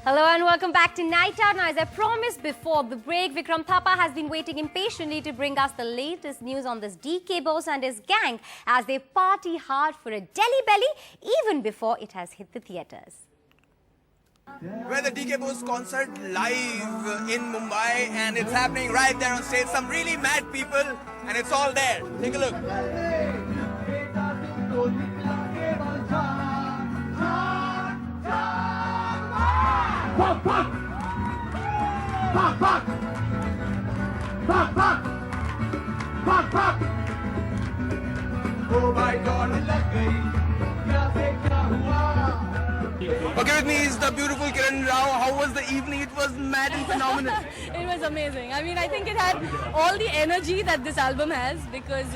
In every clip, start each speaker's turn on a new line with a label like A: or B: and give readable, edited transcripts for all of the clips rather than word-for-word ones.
A: Hello and welcome back to Night Out. Now, as I promised before the break, Vikram Thapa has been waiting impatiently to bring us the latest news on this DK Boss and his gang as they party hard for a Delhi belly even before it has hit the theatres.
B: We're the DK Boss concert live in Mumbai and it's happening right there on stage. Some really mad people and it's all there. Take a look.
C: Pop, pop! Pop, pop! Pop, pop! Pop, pop! Oh my God, लग गई क्या से क्या हुआ?
B: Okay, with me is the beautiful Kiran Rao. How was the evening? It was mad and phenomenal.
D: It was amazing. I mean, I think it had all the energy that this album has because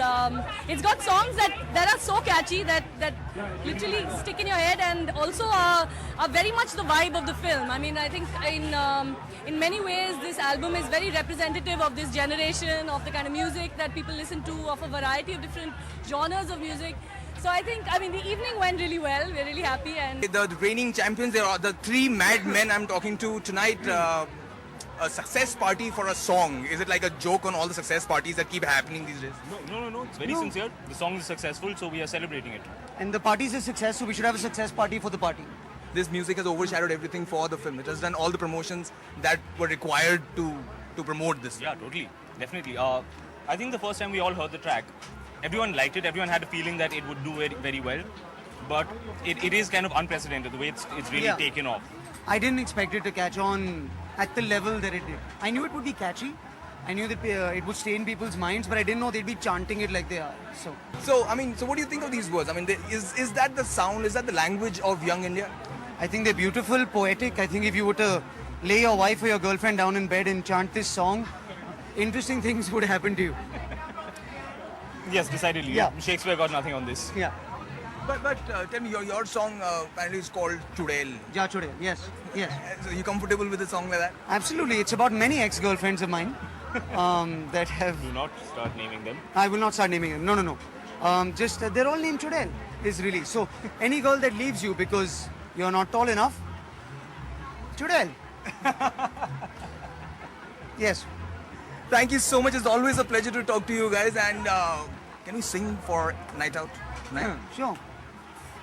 D: it's got songs that are so catchy that literally stick in your head and also are very much the vibe of the film. I mean, I think in many ways this album is very representative of this generation, of the kind of music that people listen to, of a variety of different genres of music. So I mean, the evening went really well. We're really happy. And
B: The reigning champions, they are the three mad men I'm talking to tonight. A success party for a song. Is it like a joke on all the success parties that keep happening these days?
E: No. It's very sincere. The song is successful, so we are celebrating it.
F: And the party's a success, so we should have a success party for the party.
B: This music has overshadowed everything for the film. It has done all the promotions that were required to promote this.
E: Yeah, totally. Definitely. I think the first time we all heard the track, everyone liked it. Everyone had a feeling that it would do very, very well. But it is kind of unprecedented, the way it's really taken off.
F: I didn't expect it to catch on at the level that it did. I knew it would be catchy. I knew that it would stay in people's minds, but I didn't know they'd be chanting it like they are.
B: So what do you think of these words? I mean, is that the sound, is that the language of young India?
F: I think they're beautiful, poetic. I think if you were to lay your wife or your girlfriend down in bed and chant this song, interesting things would happen to you.
E: Yes, decidedly.
F: Yeah.
E: Shakespeare got nothing on this.
F: Yeah.
B: But tell me, your song apparently is called Chudel.
F: Ja Chude. Yes.
B: So you comfortable with a song like that?
F: Absolutely. It's about many ex-girlfriends of mine that have...
E: Do not start naming them.
F: I will not start naming them. No. Just they're all named Chudel is really. So any girl that leaves you because you're not tall enough, Chudel. Yes.
B: Thank you so much. It's always a pleasure to talk to you guys. And can we sing for Night Out?
F: Sure.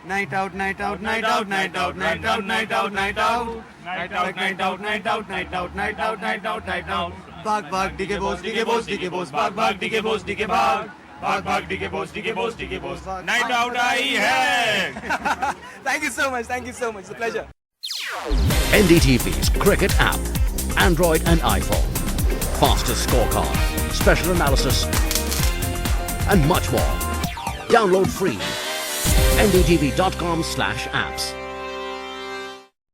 F: Night out, night out, night out, night out, night out, night out, night out. Night out, night out, night out, night out, night out, night out, night out. Bhag bhag DK boss, DK boss, DK boss. Bhag bhag DK boss, DK bhag. Bhag bhag DK boss, DK boss, DK boss.
E: Night out aayi hai.
B: Thank you so much. It's a pleasure.
G: NDTV's cricket app, Android and iPhone, fastest scorecard, special analysis, and much more. Download free. ndtv.com/apps.